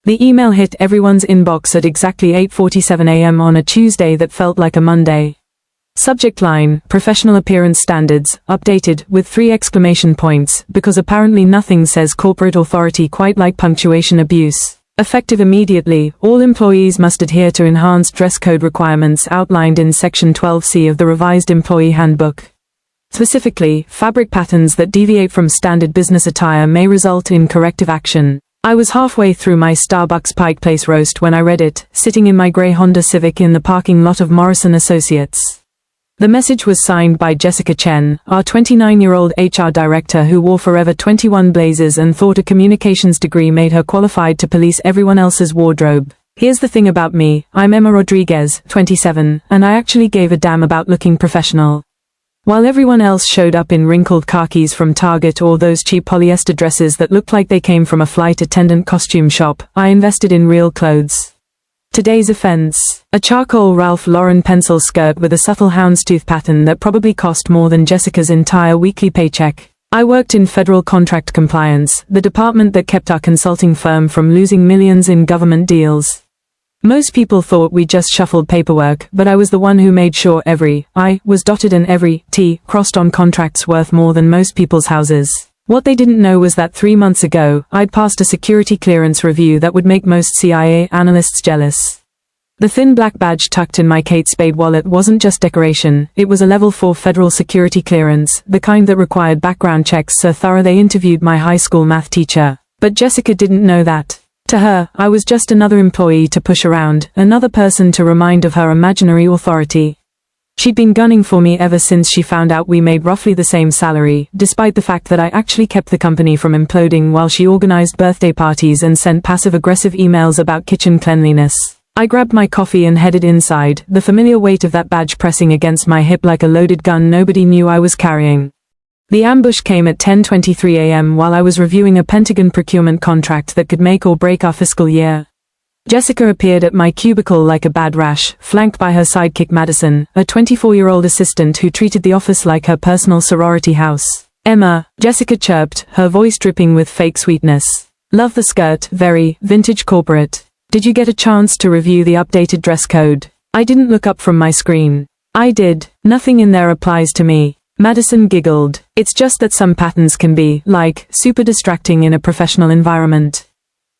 The email hit everyone's inbox at exactly 8:47 a.m. on a Tuesday that felt like a Monday. Subject line, professional appearance standards, updated, with 3 exclamation points, because apparently nothing says corporate authority quite like punctuation abuse. Effective immediately, all employees must adhere to enhanced dress code requirements outlined in Section 12C of the revised Employee Handbook. Specifically, fabric patterns that deviate from standard business attire may result in corrective action. I was halfway through my Starbucks Pike Place roast when I read it, sitting in my grey Honda Civic in the parking lot of Morrison Associates. The message was signed by Jessica Chen, our 29-year-old HR director who wore Forever 21 blazers and thought a communications degree made her qualified to police everyone else's wardrobe. Here's the thing about me, I'm Emma Rodriguez, 27, and I actually gave a damn about looking professional. While everyone else showed up in wrinkled khakis from Target or those cheap polyester dresses that looked like they came from a flight attendant costume shop, I invested in real clothes. Today's offense. A charcoal Ralph Lauren pencil skirt with a subtle houndstooth pattern that probably cost more than Jessica's entire weekly paycheck. I worked in federal contract compliance, the department that kept our consulting firm from losing millions in government deals. Most people thought we just shuffled paperwork, but I was the one who made sure every I was dotted and every T crossed on contracts worth more than most people's houses. What they didn't know was that 3 months ago, I'd passed a security clearance review that would make most CIA analysts jealous. The thin black badge tucked in my Kate Spade wallet wasn't just decoration, it was a level 4 federal security clearance, the kind that required background checks so thorough they interviewed my high school math teacher. But Jessica didn't know that. To her, I was just another employee to push around, another person to remind of her imaginary authority. She'd been gunning for me ever since she found out we made roughly the same salary, despite the fact that I actually kept the company from imploding while she organized birthday parties and sent passive-aggressive emails about kitchen cleanliness. I grabbed my coffee and headed inside, the familiar weight of that badge pressing against my hip like a loaded gun nobody knew I was carrying. The ambush came at 10:23 a.m. while I was reviewing a Pentagon procurement contract that could make or break our fiscal year. Jessica appeared at my cubicle like a bad rash, flanked by her sidekick Madison, a 24-year-old assistant who treated the office like her personal sorority house. Emma, Jessica chirped, her voice dripping with fake sweetness. Love the skirt, very vintage corporate. Did you get a chance to review the updated dress code? I didn't look up from my screen. I did. Nothing in there applies to me. Madison giggled. It's just that some patterns can be, like, super distracting in a professional environment.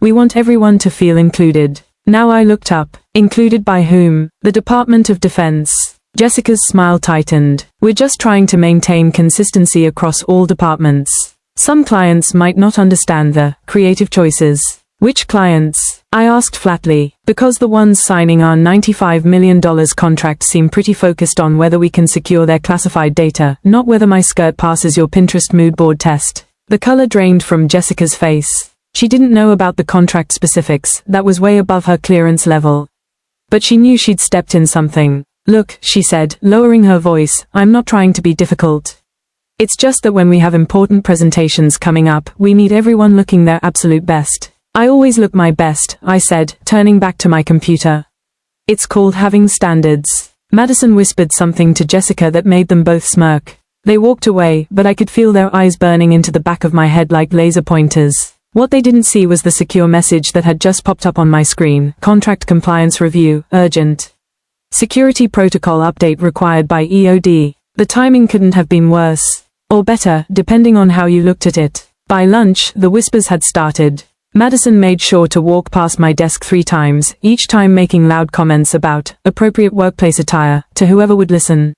We want everyone to feel included. Now I looked up. Included by whom? The Department of Defense. Jessica's smile tightened. We're just trying to maintain consistency across all departments. Some clients might not understand the creative choices. Which clients? I asked flatly, because the ones signing our $95 million contract seem pretty focused on whether we can secure their classified data, not whether my skirt passes your Pinterest mood board test. The color drained from Jessica's face. She didn't know about the contract specifics, that was way above her clearance level. But she knew she'd stepped in something. Look, she said, lowering her voice, I'm not trying to be difficult. It's just that when we have important presentations coming up, we need everyone looking their absolute best. I always look my best, I said, turning back to my computer. It's called having standards. Madison whispered something to Jessica that made them both smirk. They walked away, but I could feel their eyes burning into the back of my head like laser pointers. What they didn't see was the secure message that had just popped up on my screen. Contract compliance review, urgent. Security protocol update required by EOD. The timing couldn't have been worse. Or better, depending on how you looked at it. By lunch, the whispers had started. Madison made sure to walk past my desk 3 times, each time making loud comments about appropriate workplace attire to whoever would listen.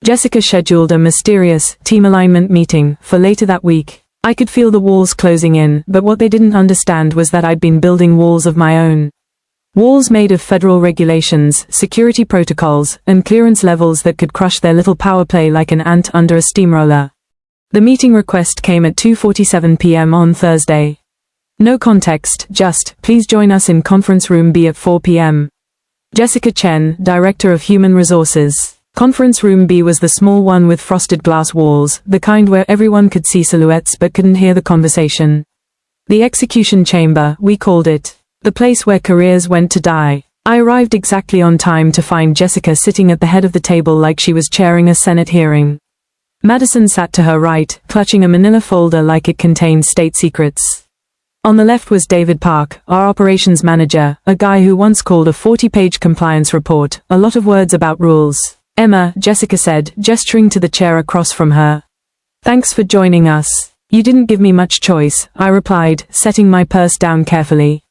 Jessica scheduled a mysterious team alignment meeting for later that week. I could feel the walls closing in, but what they didn't understand was that I'd been building walls of my own. Walls made of federal regulations, security protocols, and clearance levels that could crush their little power play like an ant under a steamroller. The meeting request came at 2:47 p.m. on Thursday. No context, just, please join us in conference room B at 4 p.m. Jessica Chen, Director of Human Resources. Conference room B was the small one with frosted glass walls, the kind where everyone could see silhouettes but couldn't hear the conversation. The execution chamber, we called it. The place where careers went to die. I arrived exactly on time to find Jessica sitting at the head of the table like she was chairing a Senate hearing. Madison sat to her right, clutching a manila folder like it contained state secrets. On the left was David Park, our operations manager, a guy who once called a 40-page compliance report a lot of words about rules. Emma, Jessica said, gesturing to the chair across from her. Thanks for joining us. You didn't give me much choice, I replied, setting my purse down carefully.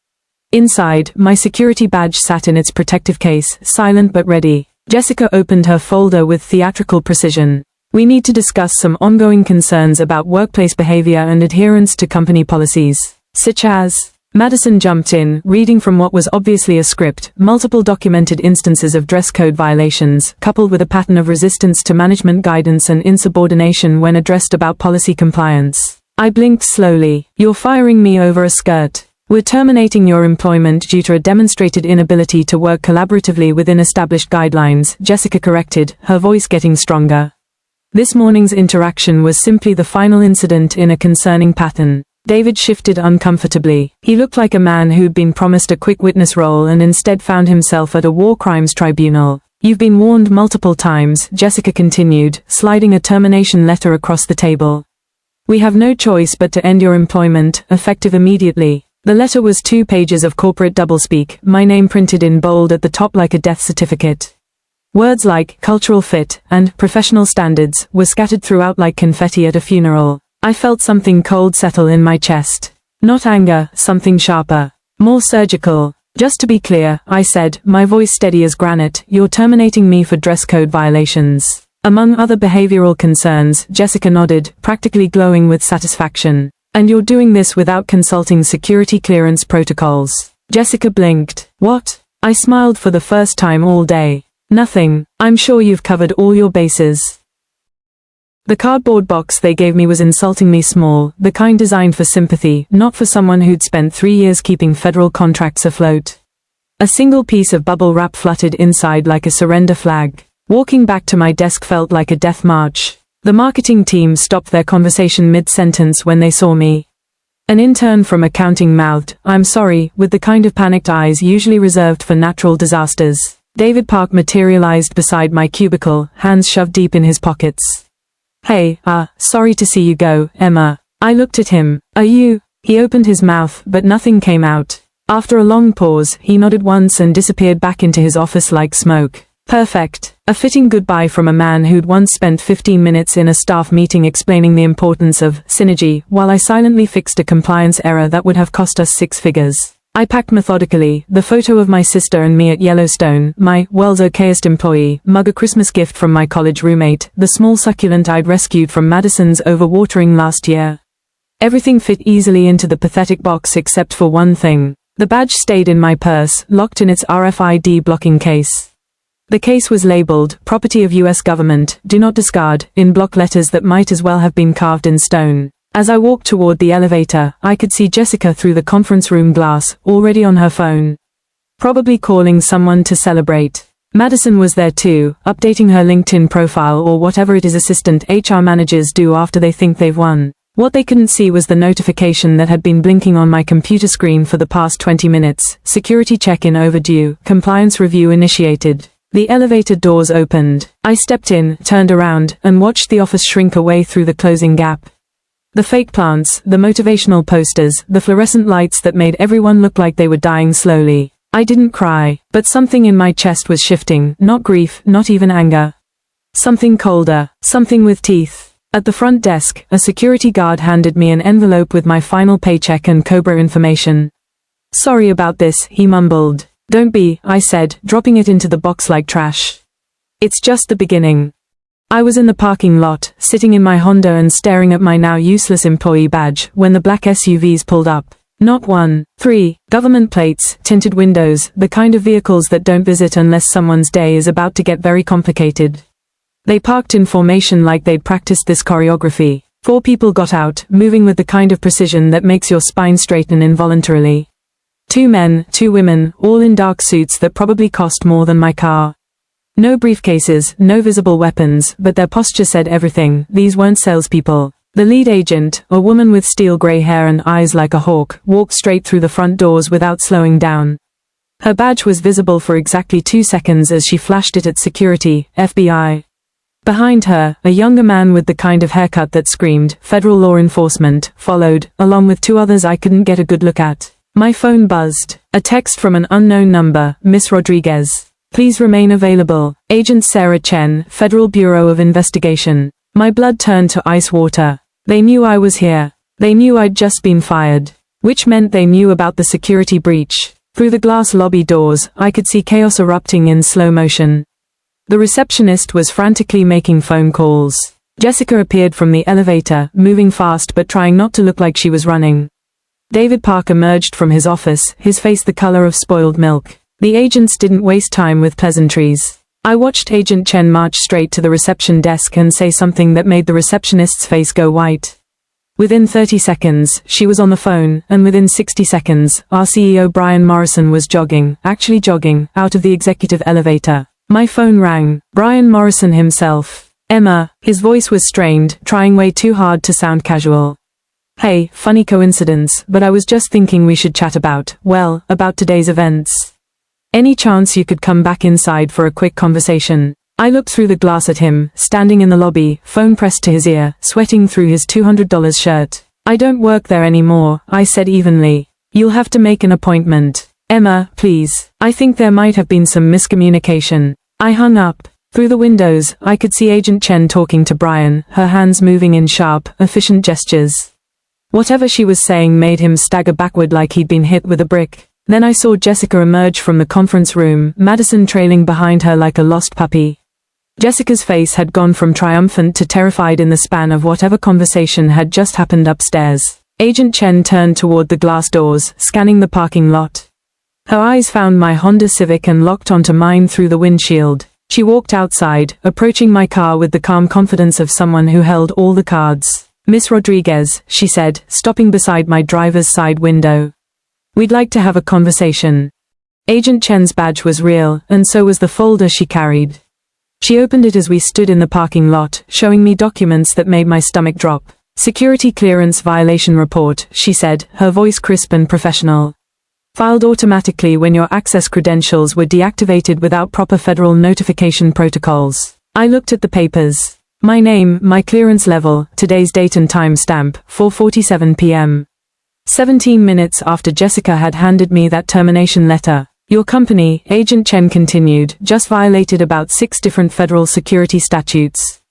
Inside, my security badge sat in its protective case, silent but ready. Jessica opened her folder with theatrical precision. We need to discuss some ongoing concerns about workplace behavior and adherence to company policies, such as... Madison jumped in, reading from what was obviously a script, multiple documented instances of dress code violations, coupled with a pattern of resistance to management guidance and insubordination when addressed about policy compliance. I blinked slowly. You're firing me over a skirt. We're terminating your employment due to a demonstrated inability to work collaboratively within established guidelines, Jessica corrected, her voice getting stronger. This morning's interaction was simply the final incident in a concerning pattern. David shifted uncomfortably. He looked like a man who'd been promised a quick witness role and instead found himself at a war crimes tribunal. You've been warned multiple times, Jessica continued, sliding a termination letter across the table. We have no choice but to end your employment, effective immediately. The letter was 2 pages of corporate doublespeak, my name printed in bold at the top like a death certificate. Words like cultural fit and professional standards were scattered throughout like confetti at a funeral. I felt something cold settle in my chest. Not anger, something sharper. More surgical. Just to be clear, I said, my voice steady as granite, you're terminating me for dress code violations. Among other behavioral concerns, Jessica nodded, practically glowing with satisfaction. And you're doing this without consulting security clearance protocols. Jessica blinked. What? I smiled for the first time all day. Nothing. I'm sure you've covered all your bases. The cardboard box they gave me was insultingly small, the kind designed for sympathy, not for someone who'd spent 3 years keeping federal contracts afloat. A single piece of bubble wrap fluttered inside like a surrender flag. Walking back to my desk felt like a death march. The marketing team stopped their conversation mid-sentence when they saw me. An intern from accounting mouthed, I'm sorry, with the kind of panicked eyes usually reserved for natural disasters. David Park materialized beside my cubicle, hands shoved deep in his pockets. Hey, sorry to see you go, Emma. I looked at him. Are you? He opened his mouth, but nothing came out. After a long pause, he nodded once and disappeared back into his office like smoke. Perfect. A fitting goodbye from a man who'd once spent 15 minutes in a staff meeting explaining the importance of synergy, while I silently fixed a compliance error that would have cost us 6 figures. I packed methodically, the photo of my sister and me at Yellowstone, my world's okayest employee, mug a Christmas gift from my college roommate, the small succulent I'd rescued from Madison's overwatering last year. Everything fit easily into the pathetic box except for one thing. The badge stayed in my purse, locked in its RFID blocking case. The case was labeled, Property of U.S. Government, Do Not Discard, in block letters that might as well have been carved in stone. As I walked toward the elevator, I could see Jessica through the conference room glass, already on her phone. Probably calling someone to celebrate. Madison was there too, updating her LinkedIn profile or whatever it is assistant HR managers do after they think they've won. What they couldn't see was the notification that had been blinking on my computer screen for the past 20 minutes. Security check-in overdue, compliance review initiated. The elevator doors opened. I stepped in, turned around, and watched the office shrink away through the closing gap. The fake plants, the motivational posters, the fluorescent lights that made everyone look like they were dying slowly. I didn't cry, but something in my chest was shifting, not grief, not even anger. Something colder, something with teeth. At the front desk, a security guard handed me an envelope with my final paycheck and COBRA information. Sorry about this, he mumbled. Don't be, I said, dropping it into the box like trash. It's just the beginning. I was in the parking lot, sitting in my Honda and staring at my now useless employee badge, when the black SUVs pulled up. Not 1, 3, government plates, tinted windows, the kind of vehicles that don't visit unless someone's day is about to get very complicated. They parked in formation like they'd practiced this choreography. 4 people got out, moving with the kind of precision that makes your spine straighten involuntarily. 2 men, 2 women, all in dark suits that probably cost more than my car. No briefcases, no visible weapons, but their posture said everything. These weren't salespeople. The lead agent, a woman with steel gray hair and eyes like a hawk, walked straight through the front doors without slowing down. Her badge was visible for exactly 2 seconds as she flashed it at security, FBI. Behind her, a younger man with the kind of haircut that screamed, federal law enforcement, followed, along with two others I couldn't get a good look at. My phone buzzed. A text from an unknown number, Miss Rodriguez. Please remain available. Agent Sarah Chen, Federal Bureau of Investigation. My blood turned to ice water. They knew I was here. They knew I'd just been fired. Which meant they knew about the security breach. Through the glass lobby doors, I could see chaos erupting in slow motion. The receptionist was frantically making phone calls. Jessica appeared from the elevator, moving fast but trying not to look like she was running. David Park emerged from his office, his face the color of spoiled milk. The agents didn't waste time with pleasantries. I watched Agent Chen march straight to the reception desk and say something that made the receptionist's face go white. Within 30 seconds, she was on the phone, and within 60 seconds, our CEO Brian Morrison was actually jogging, out of the executive elevator. My phone rang. Brian Morrison himself. Emma, his voice was strained, trying way too hard to sound casual. Hey, funny coincidence, but I was just thinking we should chat about today's events. Any chance you could come back inside for a quick conversation? I looked through the glass at him, standing in the lobby, phone pressed to his ear, sweating through his $200 shirt. I don't work there anymore, I said evenly. You'll have to make an appointment. Emma, please. I think there might have been some miscommunication. I hung up. Through the windows, I could see Agent Chen talking to Brian, her hands moving in sharp, efficient gestures. Whatever she was saying made him stagger backward like he'd been hit with a brick. Then I saw Jessica emerge from the conference room, Madison trailing behind her like a lost puppy. Jessica's face had gone from triumphant to terrified in the span of whatever conversation had just happened upstairs. Agent Chen turned toward the glass doors, scanning the parking lot. Her eyes found my Honda Civic and locked onto mine through the windshield. She walked outside, approaching my car with the calm confidence of someone who held all the cards. Miss Rodriguez, she said, stopping beside my driver's side window. We'd like to have a conversation. Agent Chen's badge was real, and so was the folder she carried. She opened it as we stood in the parking lot, showing me documents that made my stomach drop. Security clearance violation report, she said, her voice crisp and professional. Filed automatically when your access credentials were deactivated without proper federal notification protocols. I looked at the papers. My name, my clearance level, today's date and time stamp, 4:47 p.m. 17 minutes after Jessica had handed me that termination letter. Your company, Agent Chen continued, just violated about 6 different federal security statutes.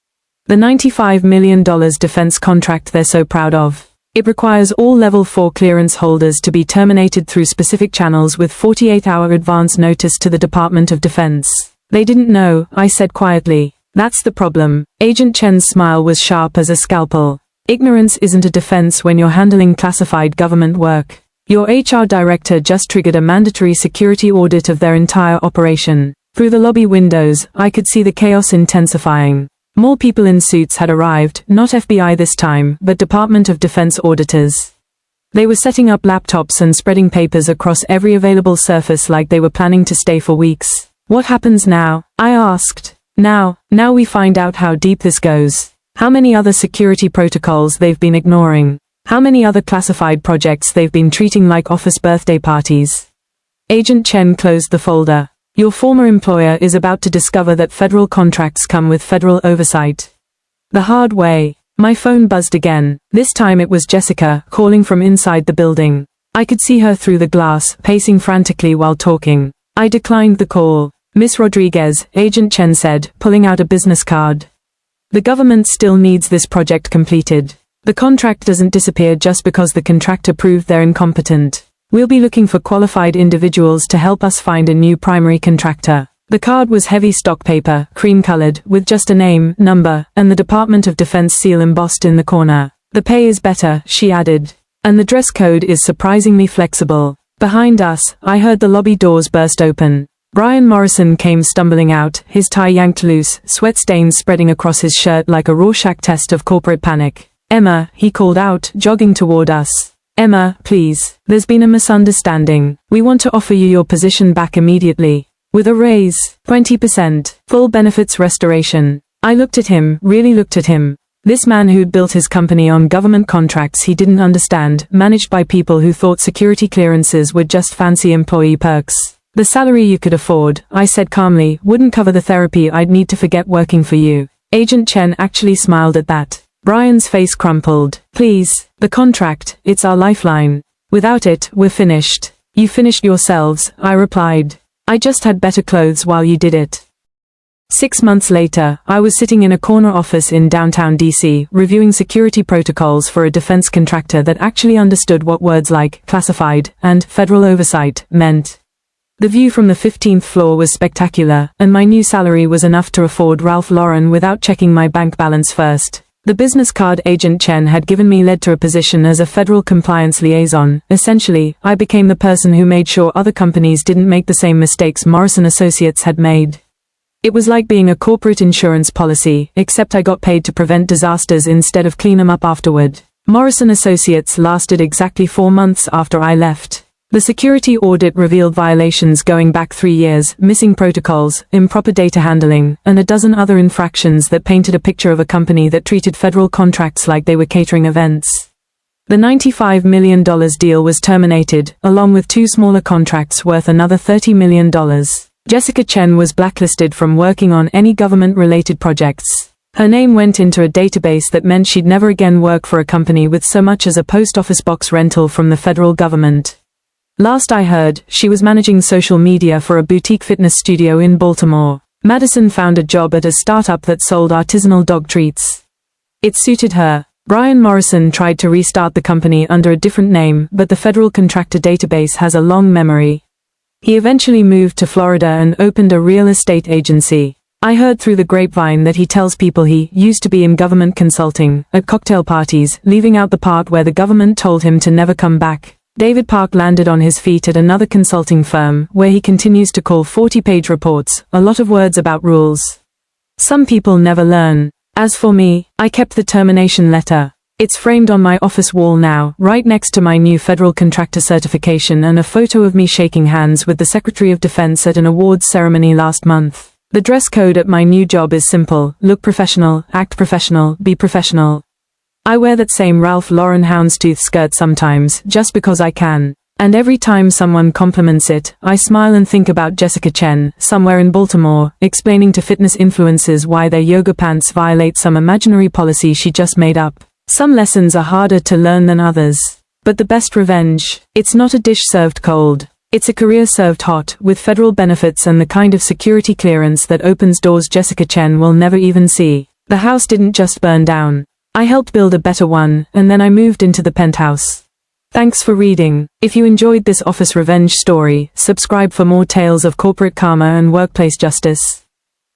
The $95 million defense contract they're so proud of. It requires all Level 4 clearance holders to be terminated through specific channels with 48-hour advance notice to the Department of Defense. They didn't know, I said quietly. That's the problem. Agent Chen's smile was sharp as a scalpel. Ignorance isn't a defense when you're handling classified government work. Your HR director just triggered a mandatory security audit of their entire operation. Through the lobby windows, I could see the chaos intensifying. More people in suits had arrived, not FBI this time, but Department of Defense auditors. They were setting up laptops and spreading papers across every available surface like they were planning to stay for weeks. What happens now? I asked. Now we find out how deep this goes. How many other security protocols they've been ignoring. How many other classified projects they've been treating like office birthday parties. Agent Chen closed the folder. Your former employer is about to discover that federal contracts come with federal oversight. The hard way. My phone buzzed again. This time it was Jessica, calling from inside the building. I could see her through the glass, pacing frantically while talking. I declined the call. Miss Rodriguez, Agent Chen said, pulling out a business card. The government still needs this project completed. The contract doesn't disappear just because the contractor proved they're incompetent. We'll be looking for qualified individuals to help us find a new primary contractor. The card was heavy stock paper, cream-colored, with just a name, number, and the Department of Defense seal embossed in the corner. The pay is better, she added. And the dress code is surprisingly flexible. Behind us, I heard the lobby doors burst open. Brian Morrison came stumbling out, his tie yanked loose, sweat stains spreading across his shirt like a Rorschach test of corporate panic. Emma, he called out, jogging toward us. Emma, please. There's been a misunderstanding. We want to offer you your position back immediately. With a raise, 20%, full benefits restoration. I looked at him, really looked at him. This man who'd built his company on government contracts he didn't understand, managed by people who thought security clearances were just fancy employee perks. The salary you could afford, I said calmly, wouldn't cover the therapy I'd need to forget working for you. Agent Chen actually smiled at that. Brian's face crumpled. Please, the contract, it's our lifeline. Without it, we're finished. You finished yourselves, I replied. I just had better clothes while you did it. 6 months later, I was sitting in a corner office in downtown DC, reviewing security protocols for a defense contractor that actually understood what words like classified and federal oversight meant. The view from the 15th floor was spectacular, and my new salary was enough to afford Ralph Lauren without checking my bank balance first. The business card Agent Chen had given me led to a position as a federal compliance liaison. Essentially, I became the person who made sure other companies didn't make the same mistakes Morrison Associates had made. It was like being a corporate insurance policy, except I got paid to prevent disasters instead of clean them up afterward. Morrison Associates lasted exactly 4 months after I left. The security audit revealed violations going back 3 years, missing protocols, improper data handling, and a dozen other infractions that painted a picture of a company that treated federal contracts like they were catering events. The $95 million deal was terminated, along with 2 smaller contracts worth another $30 million. Jessica Chen was blacklisted from working on any government-related projects. Her name went into a database that meant she'd never again work for a company with so much as a post office box rental from the federal government. Last I heard, she was managing social media for a boutique fitness studio in Baltimore. Madison found a job at a startup that sold artisanal dog treats. It suited her. Brian Morrison tried to restart the company under a different name, but the federal contractor database has a long memory. He eventually moved to Florida and opened a real estate agency. I heard through the grapevine that he tells people he used to be in government consulting, at cocktail parties, leaving out the part where the government told him to never come back. David Park landed on his feet at another consulting firm, where he continues to call 40-page reports, a lot of words about rules. Some people never learn. As for me, I kept the termination letter. It's framed on my office wall now, right next to my new federal contractor certification and a photo of me shaking hands with the Secretary of Defense at an awards ceremony last month. The dress code at my new job is simple: look professional, act professional, be professional. I wear that same Ralph Lauren houndstooth skirt sometimes, just because I can. And every time someone compliments it, I smile and think about Jessica Chen, somewhere in Baltimore, explaining to fitness influencers why their yoga pants violate some imaginary policy she just made up. Some lessons are harder to learn than others. But the best revenge, it's not a dish served cold. It's a career served hot, with federal benefits and the kind of security clearance that opens doors Jessica Chen will never even see. The house didn't just burn down. I helped build a better one, and then I moved into the penthouse. Thanks for reading. If you enjoyed this office revenge story, subscribe for more tales of corporate karma and workplace justice.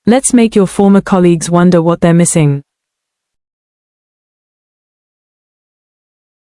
Let's make your former colleagues wonder what they're missing.